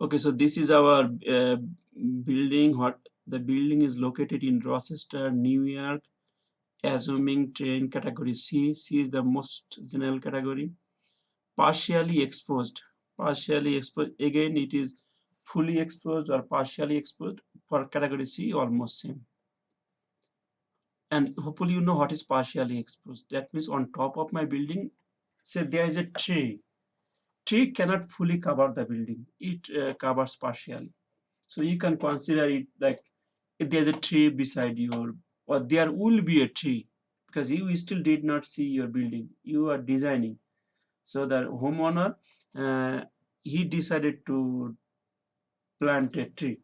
Okay, so this is our building. What the building is located in Rochester, New York. Assuming train category C. C is the most general category. Partially exposed. Partially exposed. Again, it is fully exposed or partially exposed. For category C, almost same. And hopefully you know what is partially exposed. That means on top of my building, say there is a tree. Tree cannot fully cover the building. It covers partially. So you can consider it like if there's a tree beside you, or there will be a tree, because you still did not see your building. You are designing. So the homeowner, he decided to plant a tree.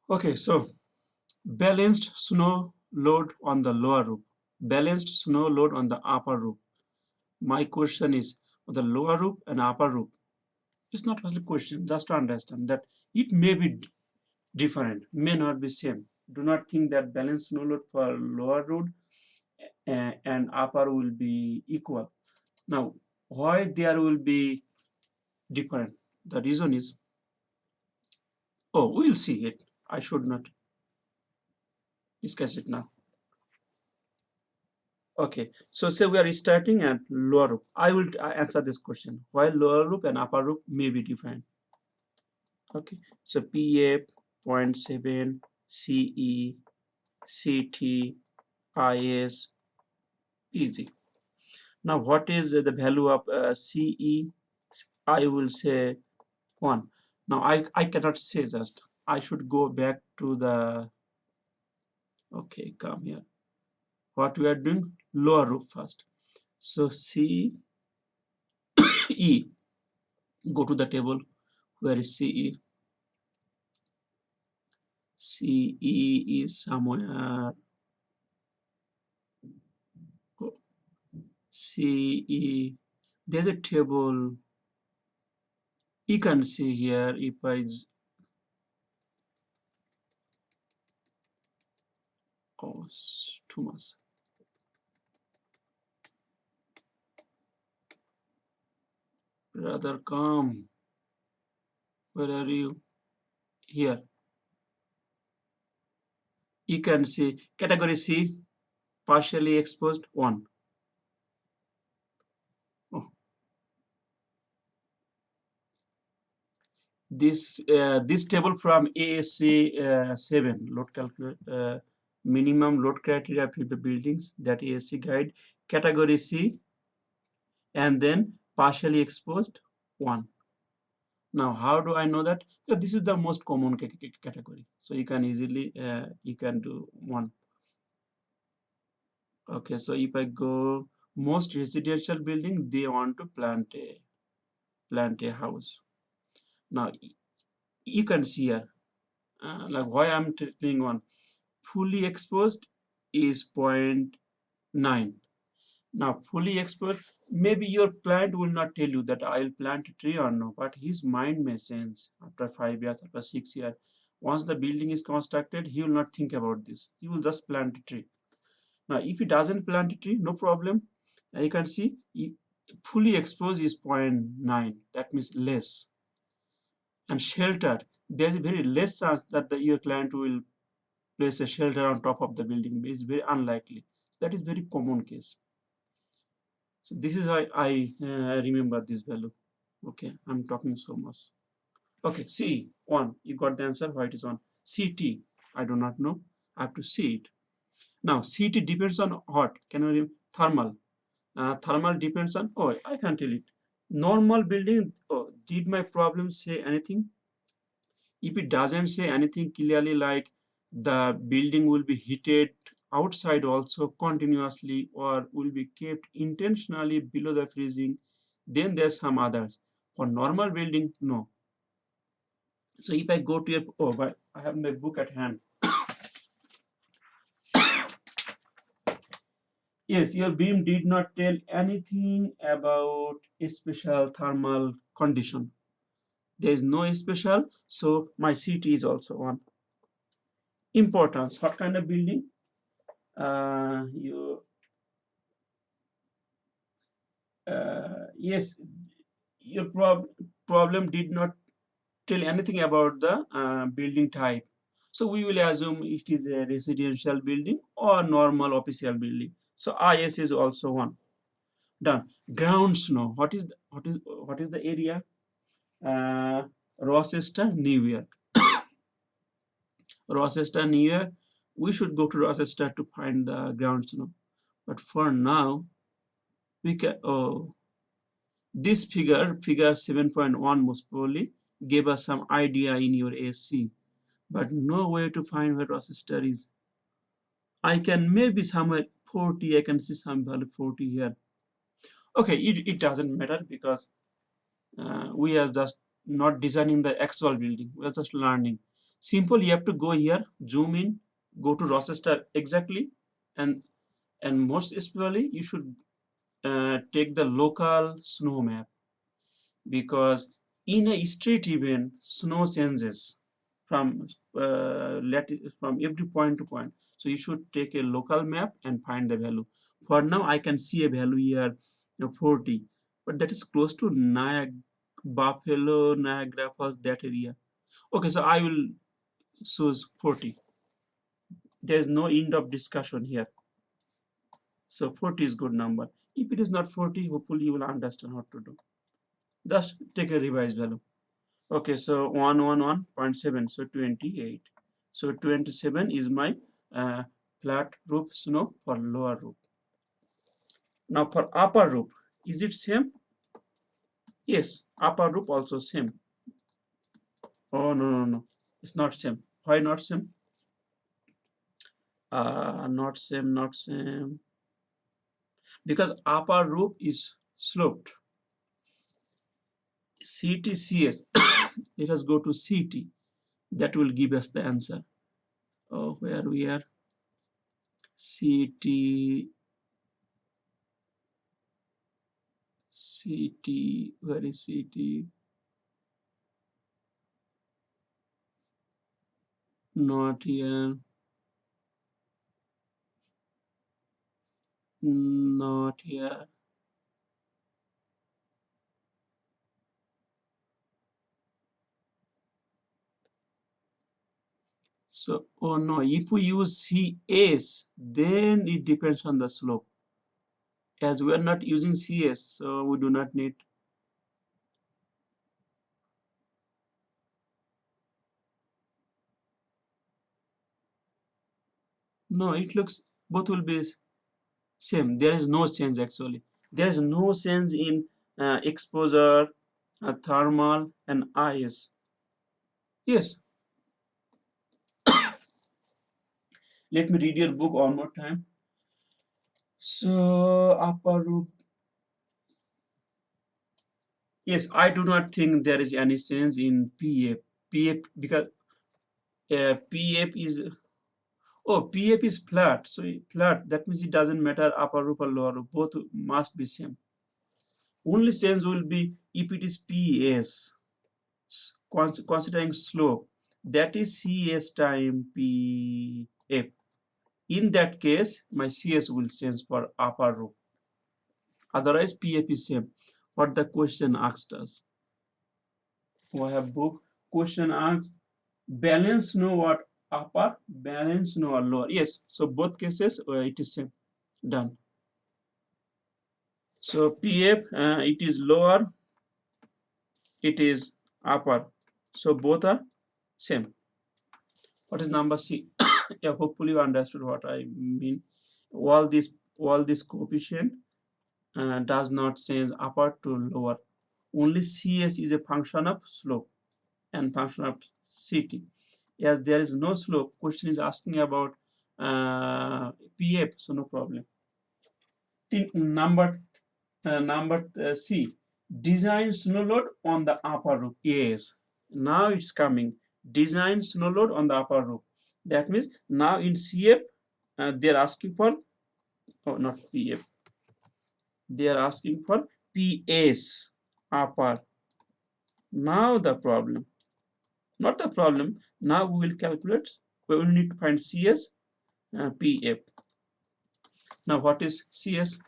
Okay, so balanced snow load on the lower roof, balanced snow load on the upper roof. My question is, the lower roof and upper roof, it's not really a question, just to understand that it may be different, may not be same. Do not think that balanced snow load for lower roof and upper will be equal. Now, why there will be different? The reason is, oh, we'll see it. I should not discuss it now. Okay, so say we are starting at lower roof. I will answer this question. Why lower roof and upper roof may be different. Okay, so PA 0.7, CE, CT, IS, PG. Now, what is the value of CE? I will say 1. Now, I cannot say just. I should go back to the, okay, come here. What we are doing? Lower roof first. So CE, go to the table. Where is CE? CE is somewhere. Oh, CE. There's a table. You can see here if I, oh, it's too much. Rather come. Where are you? Here. You can see category C, partially exposed 1. Oh, this table from ASC 7 load calculate minimum load criteria for the buildings, that ASC guide, category C, and then partially exposed 1. Now, how do I know that? Because this is the most common category. So you can easily, you can do 1. Okay, so if I go, most residential building, they want to plant a house. Now, you can see here, like why I'm telling 1. Fully exposed is 0.9. Now, fully exposed, maybe your client will not tell you that I'll plant a tree or no, but his mind may change after 5 years, after 6 years. Once the building is constructed, he will not think about this. He will just plant a tree. Now, if he doesn't plant a tree, no problem. You can see fully exposed is 0.9. That means less. And shelter, there's a very less chance that your client will place a shelter on top of the building. It's very unlikely. That is very common case. So this is why I remember this value. Okay, I'm talking so much. Okay, C 1. You got the answer. Why it is 1? CT, I do not know. I have to see it. Now CT depends on what? Can you thermal? Thermal depends on, oh, I can tell it. Normal building. Oh, did my problem say anything? If it doesn't say anything clearly, like the building will be heated outside also continuously or will be kept intentionally below the freezing, then there's some others. For normal building, no. So if I go to your, oh, but I have my book at hand. Yes, your beam did not tell anything about a special thermal condition. There is no special, so my CT is also 1. Importance, what kind of building? You yes, your problem. problem did not tell anything about the building type. So we will assume it is a residential building or normal official building. So IS is also one. Done. Ground snow. What is the area? Uh, Rochester, New York. Rochester, New York. We should go to Rochester to find the ground snow. But for now, we can. Oh, this figure 7.1 most probably gave us some idea in your AC, but no way to find where Rochester is. I can maybe somewhere 40. I can see some value 40 here. Okay, it doesn't matter because we are just not designing the actual building. We are just learning. Simple, you have to go here, zoom in, go to Rochester exactly, and most especially you should take the local snow map, because in a street event snow changes from from every point to point. So you should take a local map and find the value. For now I can see a value here, 40, but that is close to Buffalo, Niagara Falls, that area. Okay, so I will choose 40. There is no end of discussion here. So 40 is good number. If it is not 40, hopefully you will understand what to do. Just take a revised value. Okay, so 111.7, so 28. So 27 is my flat roof snow for lower roof. Now for upper roof, is it same? Yes, upper roof also same. Oh, no, no, no, it's not same. Why not same? Not same, not same. Because upper roof is sloped. CTCS. Let us go to CT. That will give us the answer. Oh, where we are? CT. CT, where is CT? Not here, not here. So, oh no, if we use CS, then it depends on the slope. As we are not using CS, so we do not need. No, it looks both will be same. There is no change actually. There is no change in exposure, thermal, and IS. Yes, let me read your book one more time. So, upper roof. Yes, I do not think there is any change in PF. PF because PF is, oh, PF is flat. So flat, that means it doesn't matter upper roof or lower roof. Both must be same. Only change will be if it is PS, considering slope. That is CS time PF. In that case, my CS will change for upper roof. Otherwise, PF is same. What the question asked us. We have book. Question asks, balance no what upper, balance no or lower. Yes, so both cases it is same. Done. So PF, it is lower, it is upper. So both are same. What is number C? Yeah, hopefully you understood what I mean. All this coefficient does not change upper to lower. Only CS is a function of slope and function of CT. As there is no slope, question is asking about PF, so no problem. Number C, design snow load on the upper roof. Yes, now it's coming. Design snow load on the upper roof. That means now in CF they're asking for, oh, not PF, they are asking for PS upper. Now the problem, not the problem. Now we will calculate. We will need to find CS, PF. Now what is CS?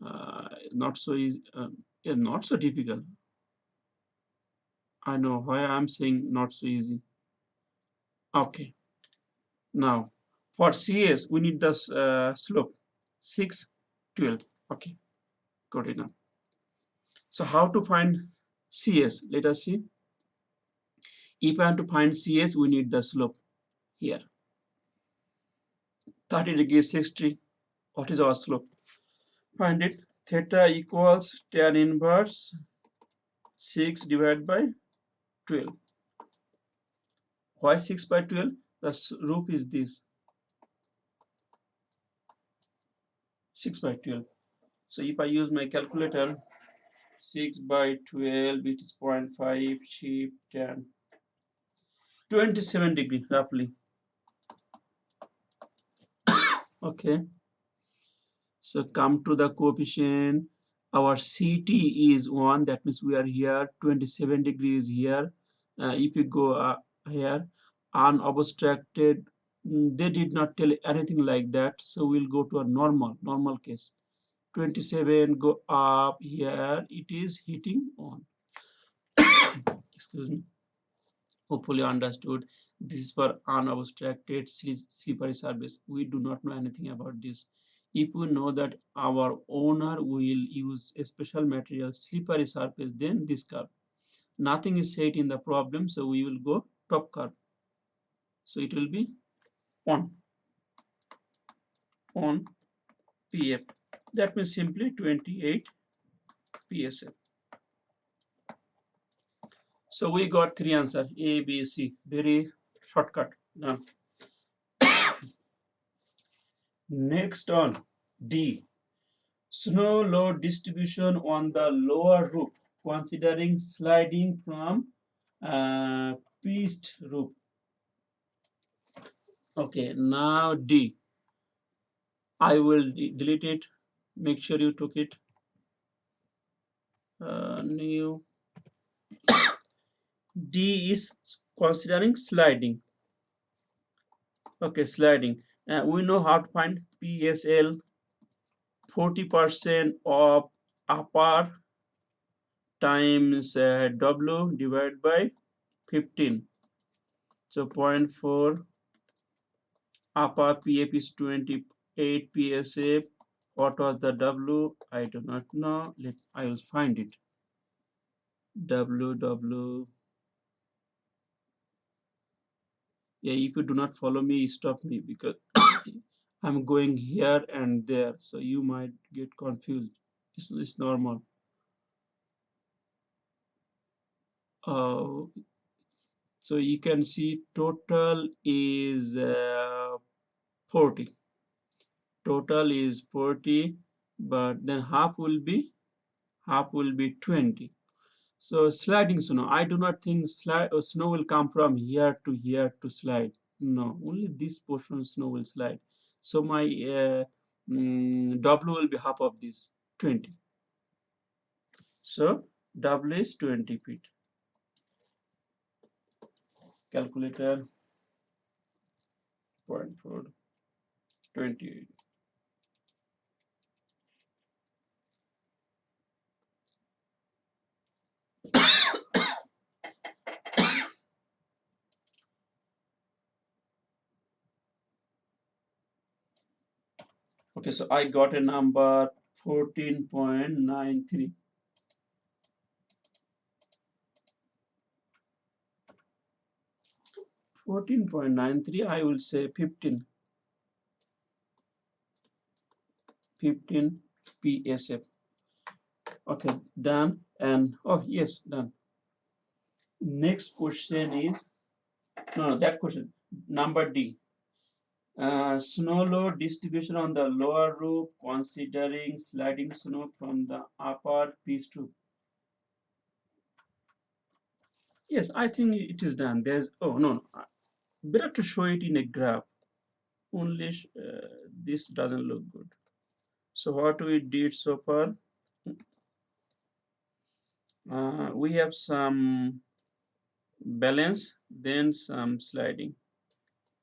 Not so easy. Yeah, not so difficult. I know why I'm saying not so easy. Okay, now for CS we need the slope 6, 12. Okay, good enough. So how to find CS? Let us see. If I want to find CS, we need the slope here. 30 degrees 60. What is our slope? Find it. Theta equals tan inverse 6 divided by 12. Why 6 by 12? The roof is this 6 by 12. So if I use my calculator, 6 by 12, it is 0.5, sheep, tan, 27 degree roughly. Okay, so come to the coefficient. Our CT is 1, that means we are here, 27 degrees here. If you go here, unobstructed, they did not tell anything like that, so we'll go to a normal case. 27 go up here, it is hitting on. Excuse me. Hopefully understood. This is for unobstructed slippery surface. We do not know anything about this. If we know that our owner will use a special material slippery surface, then this curve. Nothing is said in the problem, so we will go top curve. So it will be on PF. That means simply 28 PSF. So we got three answers A, B, C. Very shortcut. Done. Next on D. Snow load distribution on the lower roof, considering sliding from pitched roof. Okay, now D. I will delete it. Make sure you took it. New. D is considering sliding. Okay, sliding. We know how to find PSL. 40% of upper times W divided by 15. So 0.4 upper PF is 28 PSF. What was the W? I do not know. I will find it. W. Yeah, if you do not follow me, stop me because I'm going here and there, so you might get confused. It's normal. Uh, so you can see total is 40. Total is 40, but then half will be 20. So sliding snow, I do not think snow will come from here to slide. No, only this portion snow will slide. So my W will be half of this, 20. So W is 20 feet. Calculator, 0.4, 28. Okay, so I got a number 14.93. 14.93, I will say 15 PSF. Okay, done. And oh yes, done. Next question is no, that question number D. Snow load distribution on the lower roof considering sliding snow from the upper pitched roof. Yes, I think it is done. There's no, better to show it in a graph. Only this doesn't look good. So what we did so far, we have some balance, then some sliding.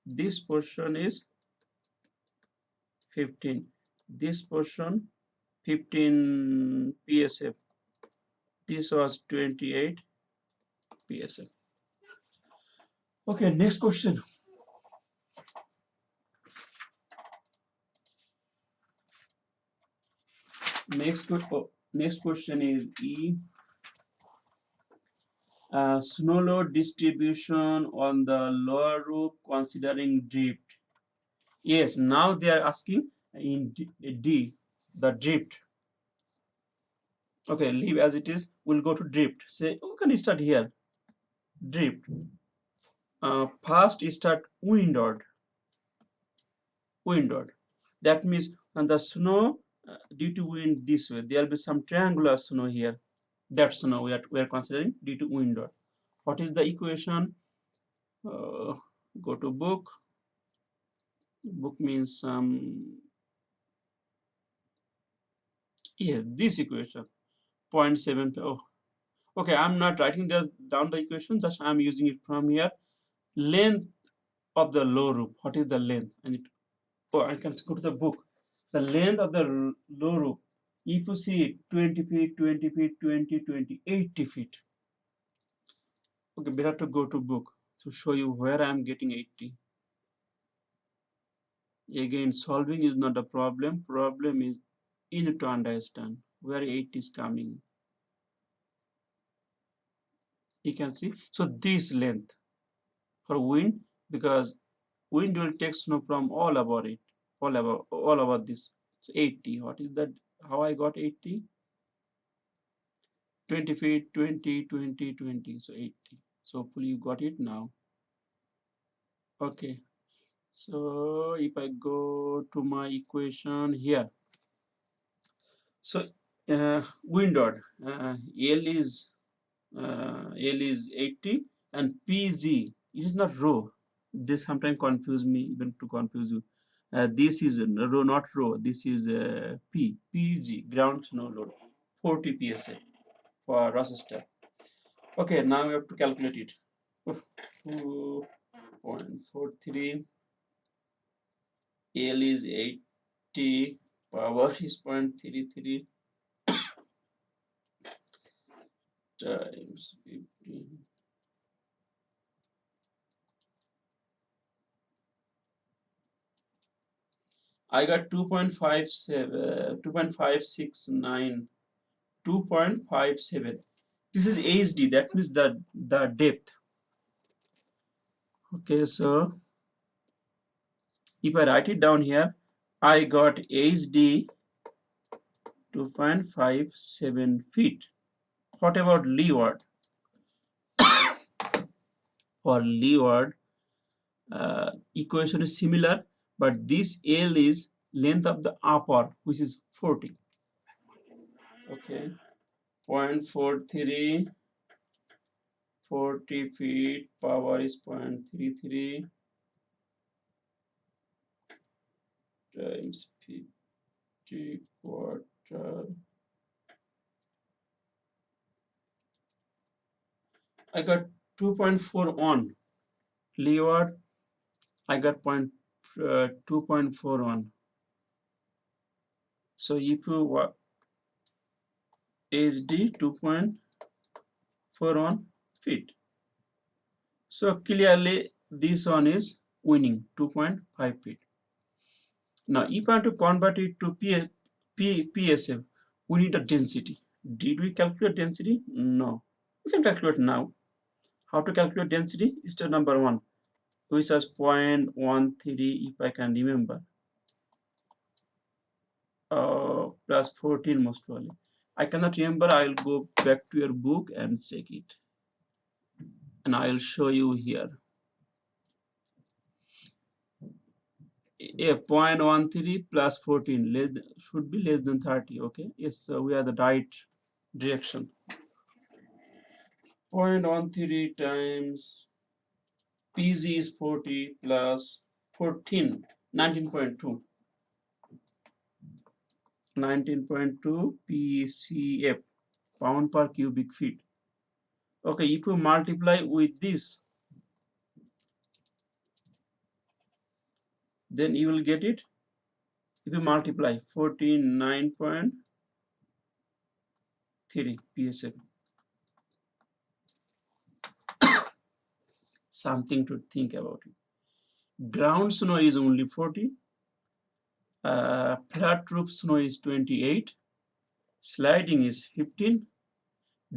This portion is 15. This portion 15 PSF. This was 28. psf. Okay, next question. Next question is E. Snow load distribution on the lower roof considering drift. Yes, now they are asking in D, the drift. Okay, leave as it is. We'll go to drift. Say, we can start here. Drift. First start windward. Windward. That means when the snow due to wind this way, there will be some triangular snow here. That snow we are considering due to windward. What is the equation? Go to book. Book means yeah, this equation 0.7. Oh, okay, I'm not writing this down the equation, just I'm using it from here. Length of the low roof. What is the length? Oh, I can go to the book. The length of the low roof. If you see 20 feet, 20 feet, 20, 20, 80 feet. Okay, better to go to book to show you where I am getting 80. Again, solving is not a problem. Problem is easy to understand where 80 is coming. You can see. So this length for wind, because wind will take snow from all about it, all about this. So 80. What is that? How I got 80? 20 feet, 20, 20, 20. So 80. So hopefully you got it now. Okay. So if I go to my equation here, so windward L is 80 and PG. It is not rho. This sometimes confuse me, even to confuse you. This is rho, not rho. This is PG, ground snow load, 40 psa for Rochester. Okay, now we have to calculate it. 0.43. L is 80. Power is 0.33 times 15. I got 2.57, 2.569, 2.57. This is HD, that means the depth. Okay, so if I write it down here, I got HD 2.57 feet. What about leeward? For leeward, equation is similar, but this L is length of the upper, which is 40. Okay, 0.43, 40 feet, power is 0.33 times 50 quarter. I got 2.4 on leeward. I got 2.41. So if you HD 2.41 feet. So clearly this one is winning 2.5 feet. Now if I want to convert it to PSF, we need a density. Did we calculate density? No. We can calculate now. How to calculate density? Step number 1, which is 0.13 if I can remember. Plus 14 most probably. I cannot remember. I will go back to your book and check it. And I will show you here. A 0.13 plus 14 should be less than 30. Okay. Yes, so we are the right direction. 0.13 times PZ is 40 plus 14, 19.2. 19.2 PCF, pound per cubic feet. Okay, if you multiply with this, then you will get it. If you multiply 49.3 PSF. Something to think about it. Ground snow is only 40. Flat roof snow is 28. Sliding is 15.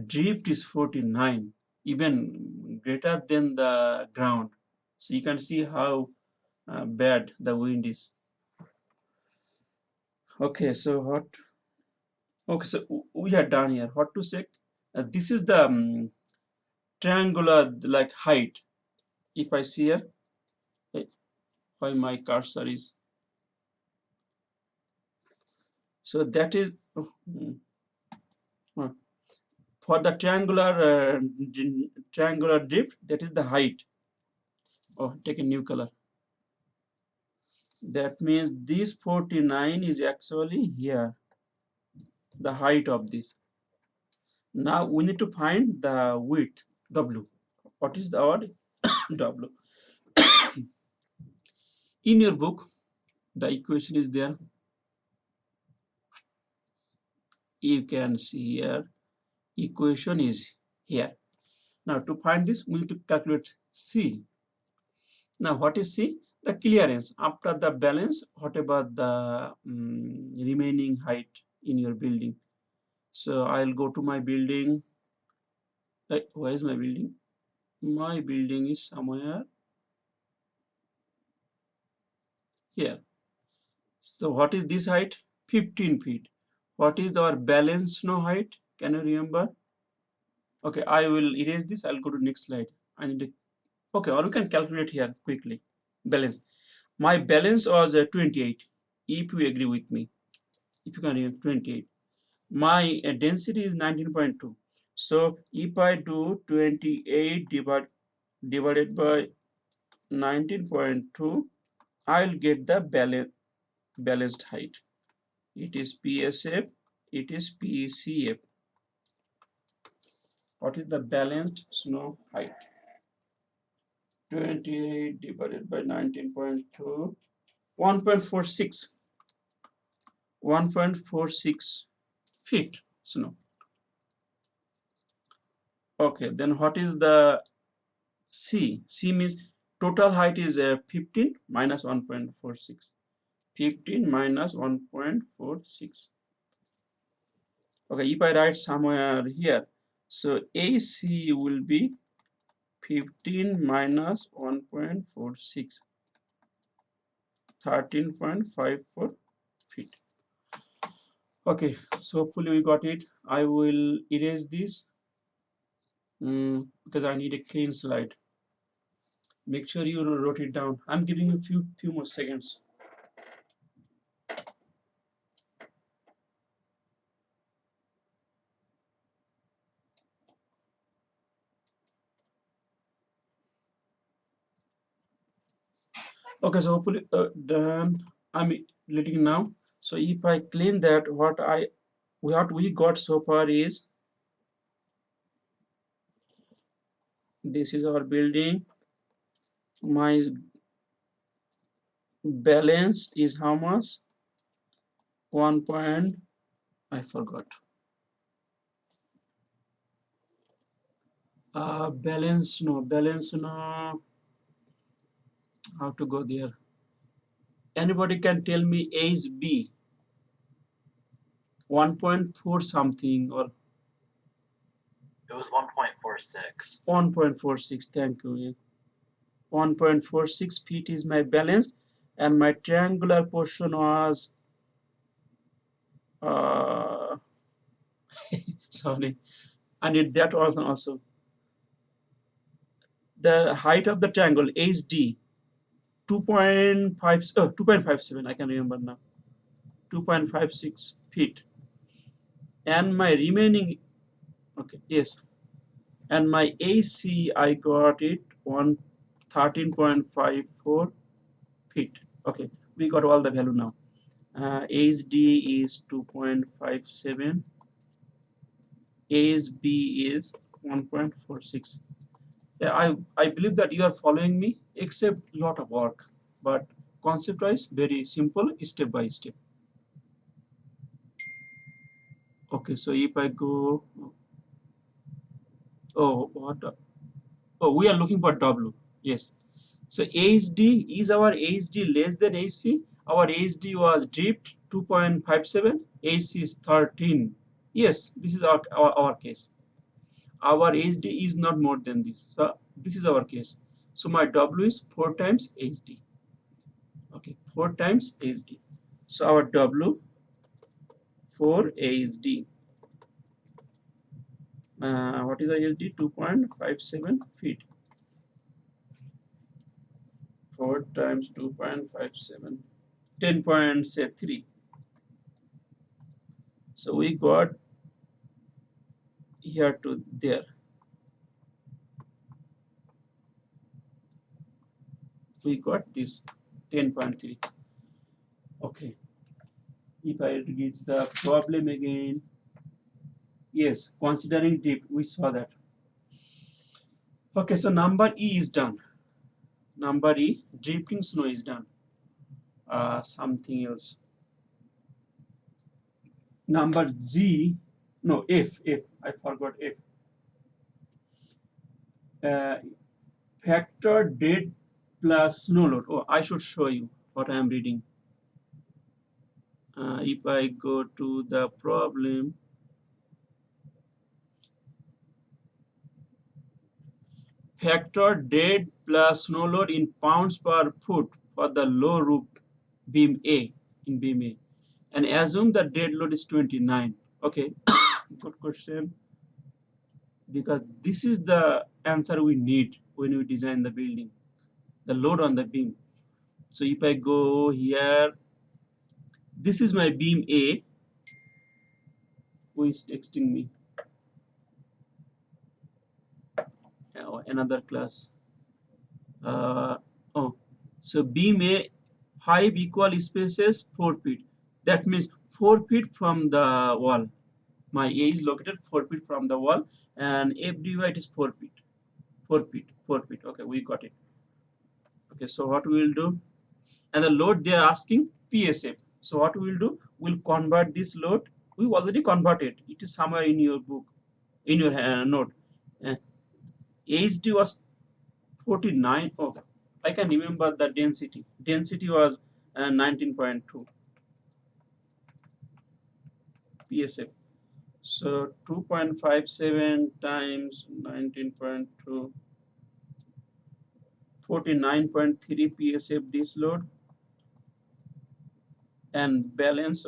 Drift is 49, even greater than the ground. So you can see how bad the wind is. Okay, so what? Okay, so we are done here. What to say? This is the triangular like height. If I see here, eh, why my cursor is so that is uh, for the triangular drift. That is the height. Oh, take a new color. That means this 49 is actually here, the height of this. Now we need to find the width, W. What is the word? W. In your book, the equation is there. You can see here, equation is here. Now to find this, we need to calculate C. Now what is C? The clearance. After the balance, whatever the remaining height in your building. So I'll go to my building. Where is my building? My building is somewhere here. So what is this height? 15 feet. What is our balance snow height? Can you remember? Okay, I will erase this. I'll go to next slide. I need to, okay, or you can calculate here quickly. Balance. My balance was 28. If you agree with me, if you can remember 28. My density is 19.2. So if I do 28 divided by 19.2, I'll get the balanced height. It is PSF, it is PCF. What is the balanced snow height? 28 divided by 19.2, 1.46, 1.46 feet snow. Okay, then what is the C? C means total height is 15 minus 1.46. 15 minus 1.46. Okay, if I write somewhere here, so AC will be 15 minus 1.46, 13.54 feet. Okay, so hopefully we got it. I will erase this because I need a clean slide. Make sure you wrote it down. I'm giving you a few more seconds. Okay, so hopefully done. I'm letting now. So if I clean that, what we got so far is this is our building. My balance is how much? 1 point. I forgot. Balance no. How to go there? Anybody can tell me A is B? 1.4 something or It was 1.46. 1.46. Thank you. Yeah. 1.46 feet is my balance, and my triangular portion was uh, sorry, I need that also. The height of the triangle HD 2.5 2.57, I can remember now, 2.56 feet, and my remaining, okay, yes, and my AC I got it on 13.54 feet. Okay, we got all the value now. HD is 2.57, ASB is 1.46. Yeah, I believe that you are following me, except lot of work, but concept wise very simple, step by step. Okay, so if I go, oh what, oh we are looking for W. Yes. So HD, is our HD less than AC? Our HD was drift 2.57, AC is 13. Yes, this is our case. Our HD is not more than this. So this is our case. So my W is 4 times HD. Okay, 4 times HD. So our W 4 HD. What is the HD? 2.57 feet. 4 times 2.57. 10.3. So we got here to there. We got this 10.3. Okay. If I read the problem again, yes, considering dip, we saw that. Okay, so number E is done. Number E, drifting snow is done. Something else. Number G, no, F, I forgot F. Uh, Factor dead plus snow load. Oh, I should show you what I am reading. If I go to the problem, factor dead plus snow load in pounds per foot for the low roof beam A in beam A, and assume the dead load is 29. Okay, good question, because this is the answer we need when we design the building, the load on the beam. So if I go here, this is my beam A. Who is texting me? Oh, another class. Uh, oh, so beam A, 5 equal spaces 4 feet. That means 4 feet from the wall. My A is located 4 feet from the wall, and FDY is 4 feet. 4 feet. 4 feet. Okay, we got it. Okay, so what we will do? And the load they are asking PSF. So what we will do? We'll convert this load. We already converted. It is somewhere in your book, in your note. Uh, HD was 49. Oh, I can remember the density. Density was 19.2 PSF. So 2.57 times 19.2, 49.3 PSF this load, and balance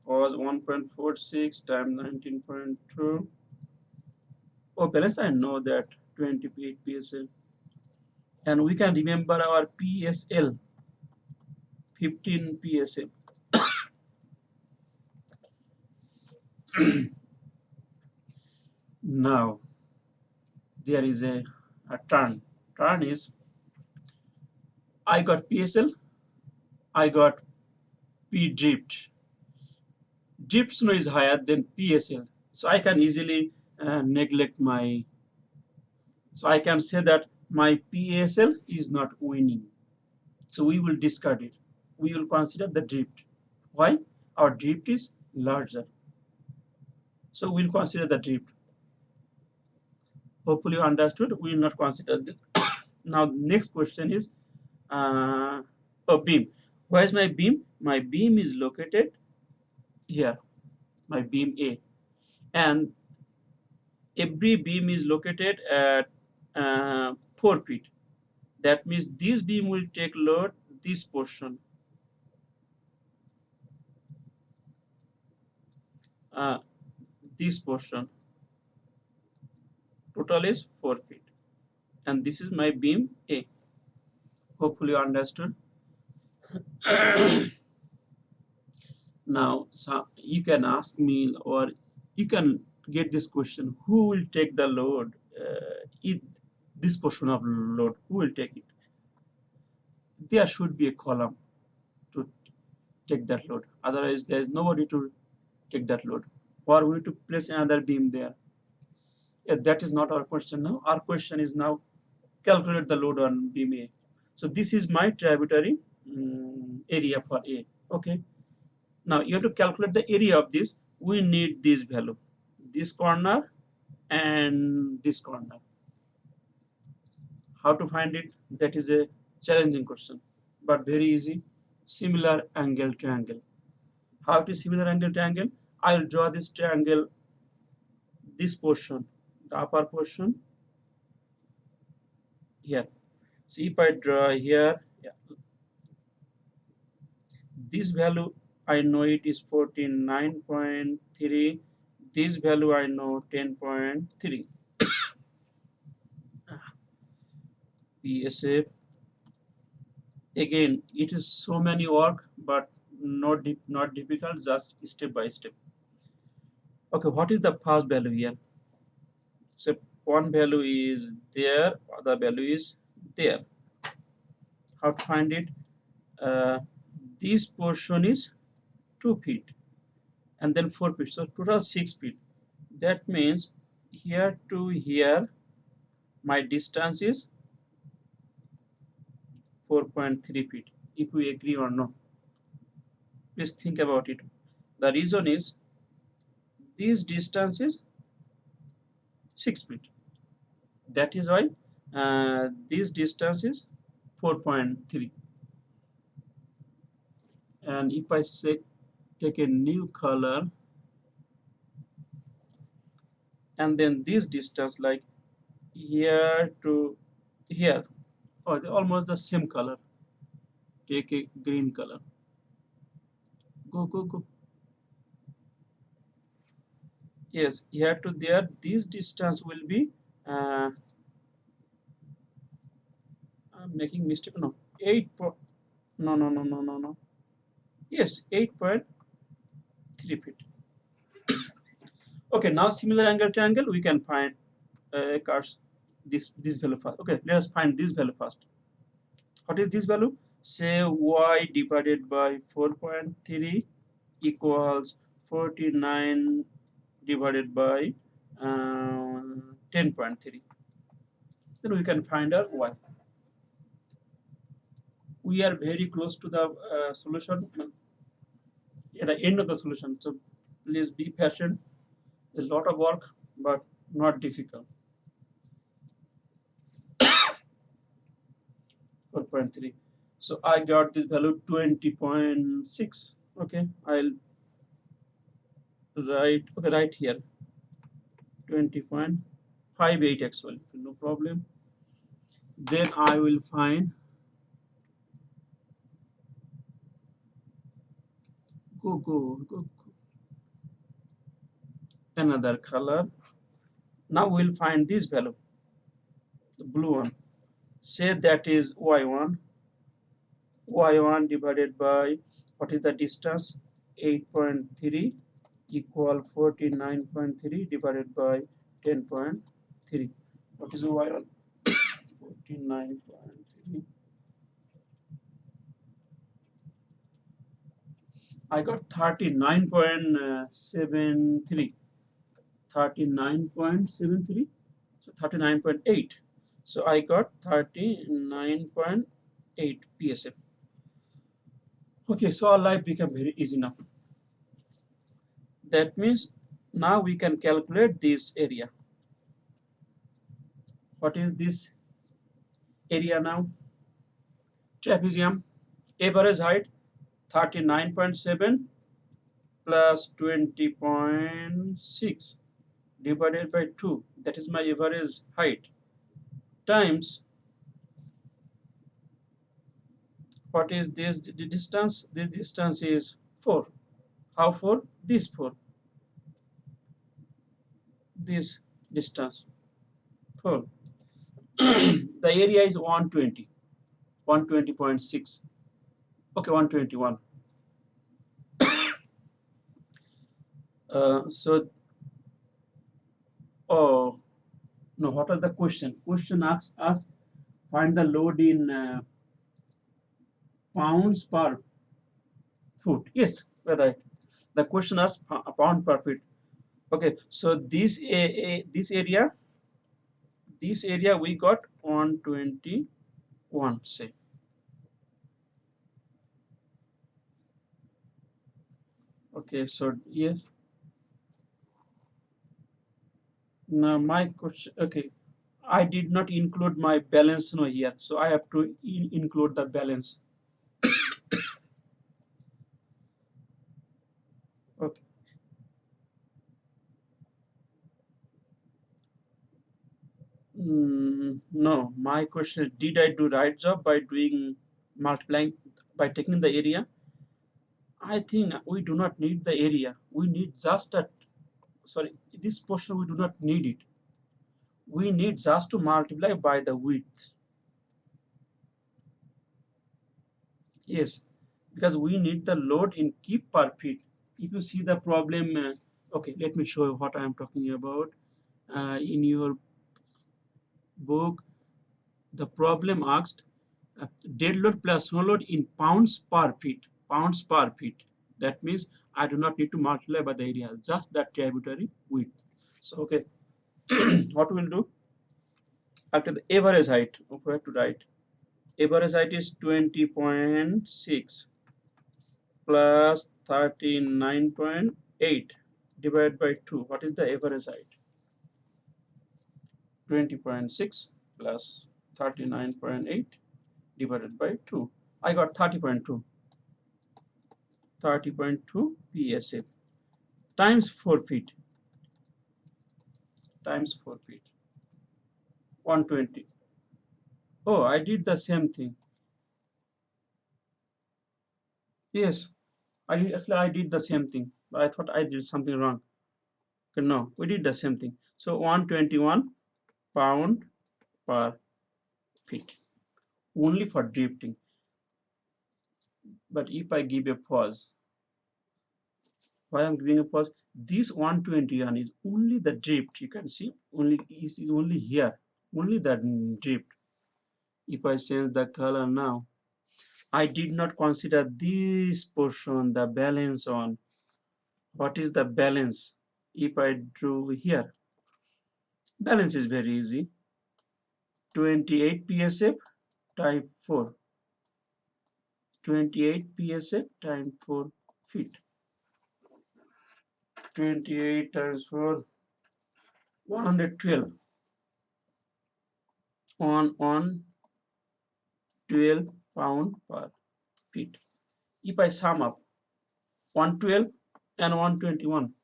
was 1.46 times 19.2. Oh, balance I know that 28 PSF. And we can remember our PSL 15 PSF. Now there is a turn. Turn is I got PSL, I got P drift. Drift snow is higher than PSL. So I can easily neglect my, so I can say that my PSL is not winning. So we will discard it. We will consider the drift. Why? Our drift is larger. So we'll consider the drift. Hopefully you understood. We will not consider this. Now next question is a beam. Where is my beam? My beam is located here. My beam A, and every beam is located at 4 feet. That means this beam will take load this portion. Uh, this portion total is 4 feet, and this is my beam A. Hopefully you understood. Now so you can ask me, or you can get this question: who will take the load? If this portion of load, who will take it? There should be a column to take that load. Otherwise, there is nobody to take that load. Or we need to place another beam there. Yeah, that is not our question now. Our question is now calculate the load on beam A. So this is my tributary area for A. Okay. Now you have to calculate the area of this. We need this value, this corner and this corner. How to find it? That is a challenging question, but very easy. Similar angle triangle. How to similar angle triangle? I'll draw this triangle, this portion, the upper portion here. So if I draw here, yeah, this value I know it is 49.3. This value I know 10.3. PSF. Again, it is so many work, but not difficult, just step by step. Okay, what is the first value here? So one value is there, other value is there. How to find it? Uh, this portion is 2 feet and then 4 feet, so total 6 feet. That means here to here my distance is 4.3 feet. If we agree or not, please think about it. The reason is this distance is 6 feet. That is why this distance is 4.3. And if I say take a new color, and then this distance like here to here, or almost the same color, take a green color, go. Yes, here to there, this distance will be I'm making mistake, no, 8 no, yes, 8.3 feet. Okay, now similar angle triangle we can find cars this value first. Okay, let us find this value first. What is this value? Say y divided by 4.3 equals 49 divided by 10.3. Then we can find out y. We are very close to the solution, at the end of the solution. So please be patient. A lot of work, but not difficult. 4.3. So I got this value 20.6. Okay, I'll write, okay, right here 20.58 actually, no problem. Then I will find, go another color. Now we'll find this value, the blue one. Say that is y1 divided by, what is the distance, 8.3 equal 49.3 divided by 10.3. What is y1? 49.3. I got 39.73. 39.73. So 39.8. So I got 39.8 PSF. Okay, so our life become very easy now. That means now we can calculate this area. What is this area now? Trapezium. Average height 39.7 plus 20.6 divided by 2. That is my average height. Times, what is this distance? This distance is 4. How 4? This 4. This distance 4. The area is 120. 120.6. Okay, 121. So, oh no, what are the question? Question asks us find the load in pounds per foot. Yes, right. The question asks pound per foot. Okay, so this area we got 121. Say. Okay, so yes. Now my question. Okay, I did not include my balance no here, so I have to include the balance. Okay. No, my question is, did I do right job by doing multiplying by taking the area? I think we do not need the area. We need just a, sorry, this portion we do not need it. We need just to multiply by the width. Yes, because we need the load in keep per feet. If you see the problem, okay, let me show you what I am talking about. In your book, the problem asked dead load plus no load in pounds per feet. Pounds per feet. That means I do not need to multiply by the area, just that tributary width. So okay, what we'll do after the average height, we have to write average height is 20.6 plus 39.8 divided by 2. What is the average height? 20.6 plus 39.8 divided by 2. I got 30.2. 30.2 psi times 4 feet times 4 feet 120. Oh, I did the same thing. Yes, I did the same thing. I thought I did something wrong. Okay, no, we did the same thing. So 121 pound per feet only for drifting. But if I give a pause, why I'm giving a pause? This 121 is only the drift. You can see only is only here, only the drift. If I change the color now, I did not consider this portion, the balance on. What is the balance? If I drew here, balance is very easy. 28 psf times 4. 28 psf times 4 feet. 28 times 4, 112 on 12 pound per feet. If I sum up 112 and 121,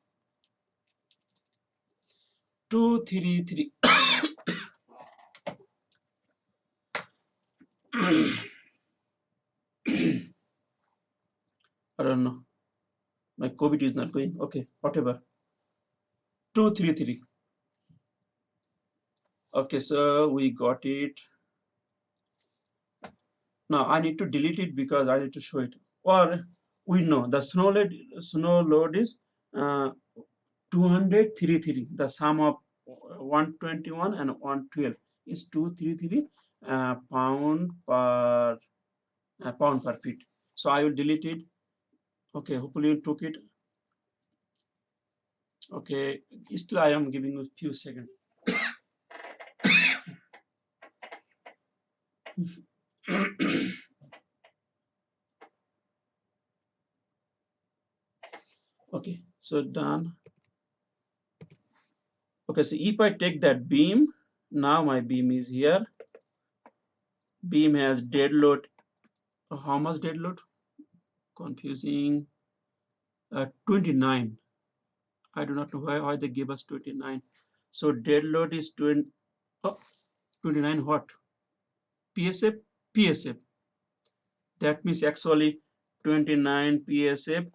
233. I don't know. My COVID is not going. Okay, whatever. 233. Okay, so we got it. Now I need to delete it because I need to show it. Or we know the snow load is uh, 233. The sum of 121 and 112 is 233 pound per feet. So I will delete it. Okay, hopefully you took it. Okay, still I am giving you a few seconds. Okay, so done. Okay, so if I take that beam, now my beam is here. Beam has dead load. How much dead load? Confusing. 29. I do not know why they give us 29. So dead load is 20, oh, 29 what? PSF? PSF. That means actually 29 PSF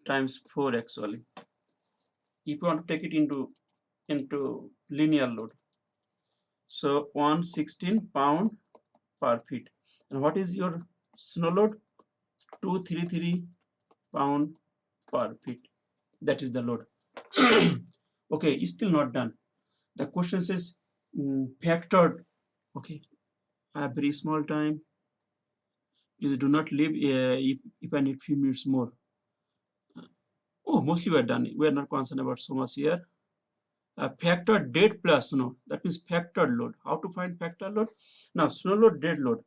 times 4 actually. If you want to take it into linear load. So 116 pound per feet. And what is your snow load? 233 pound per feet. That is the load. Okay, it's still not done. The question says factored. Okay, I have very small time. Please do not leave if I need few minutes more. Oh, mostly we're done. We're not concerned about so much here. Factor dead plus snow. That means factored load. How to find factor load? Now, snow load, dead load.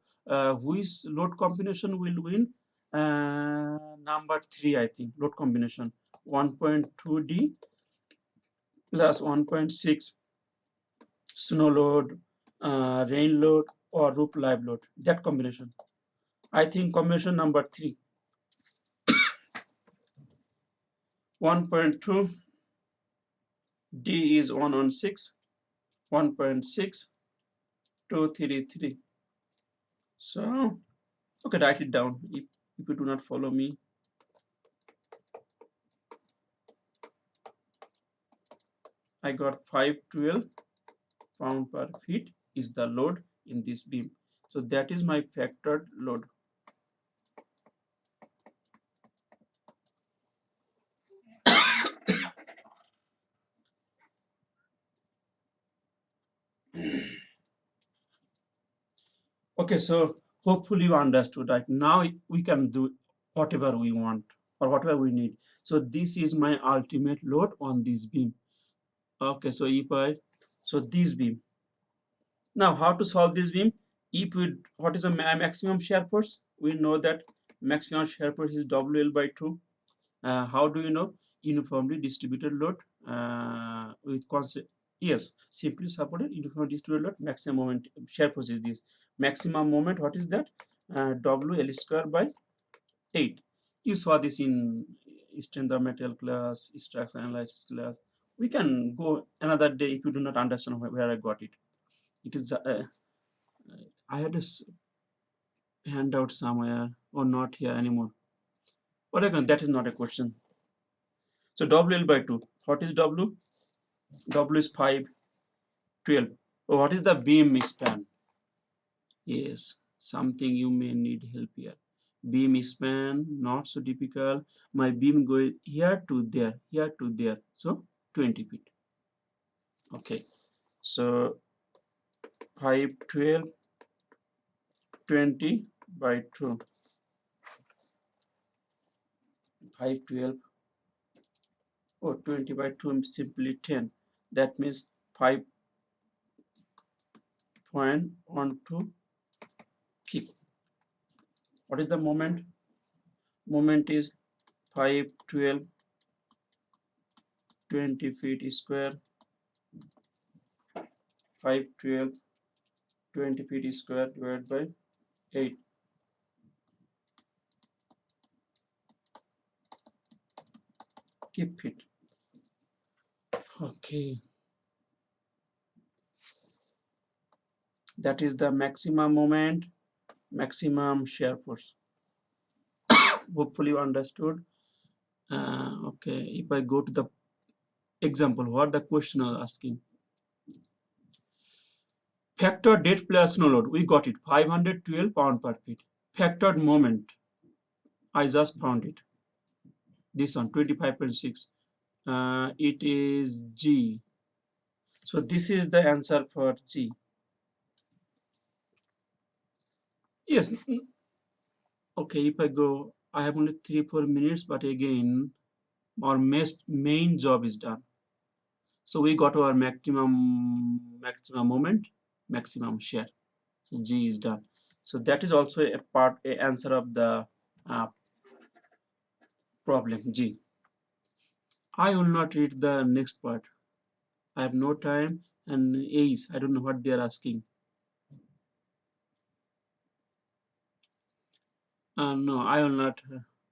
Which load combination will win? Number 3, I think. Load combination 1.2D plus 1.6 snow load, rain load, or roof live load. That combination. I think combination number 3. 1.2 D is 1 on 6. 1.6 233. So okay, write it down. If you do not follow me, I got 512 pound per feet is the load in this beam. So that is my factored load. Okay, so hopefully you understood. Right now we can do whatever we want or whatever we need. So this is my ultimate load on this beam. Okay, so if I so this beam. Now how to solve this beam? If we what is the maximum shear force? We know that maximum shear force is WL by 2. How do you know? Uniformly distributed load with constant. Yes, simply supported uniformly distributed load. Maximum moment shear force is this. Maximum moment. What is that? WL square by 8. You saw this in strength of material class, structure analysis class. We can go another day if you do not understand where I got it. It is I had a handout somewhere or not here anymore. But again, that is not a question. So WL by 2. What is W? W is 512. What is the beam span? Yes, something you may need help here. Beam span, not so difficult. My beam going here to there. So 20 feet. Okay, so 512 20 by 2. 512 or 20 by 2 is simply 10. That means 5.12 feet. What is the moment? Moment is 512 20 feet square. 512 20 feet square divided by 8. Keep feet. Okay, that is the maximum moment, maximum shear force. Hopefully you understood. Okay, if I go to the example, what the question is asking. Factor dead plus no load. We got it. 512 pound per feet. Factored moment. I just found it. This one, 25.6. It is G. So this is the answer for G. Yes. Okay, if I go, I have only 3-4 minutes, but again, our main job is done. So we got our maximum moment, maximum share. So G is done. So that is also a answer of the uh, problem G. I will not read the next part. I have no time, and A's, I don't know what they are asking. No, I will not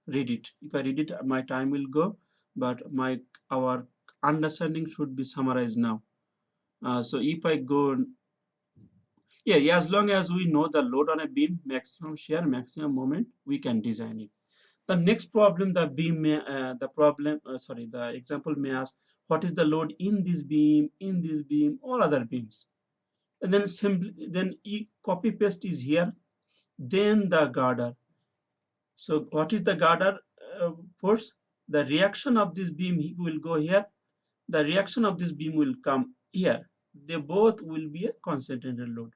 read it. If I read it, my time will go, but our understanding should be summarized now. So if I go, yeah, as long as we know the load on a beam, maximum shear, maximum moment, we can design it. The next problem, the beam, the example may ask, what is the load in this beam, or other beams? And then simply, then copy paste is here. Then the girder. So what is the girder force? The reaction of this beam will go here. The reaction of this beam will come here. They both will be a concentrated load.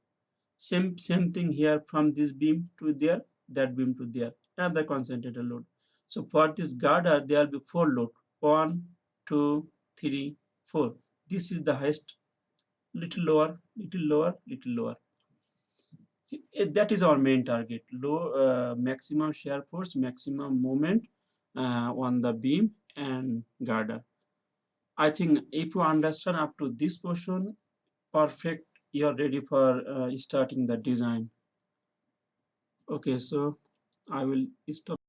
Same thing here, from this beam to there, that beam to there, another concentrated load. So for this girder, there will be 4 load. 1, 2, 3, 4. This is the highest, little lower, little lower, little lower. See, that is our main target. Maximum shear force, maximum moment on the beam and girder. I think if you understand up to this portion, perfect you're ready for starting the design. Okay, so I will stop.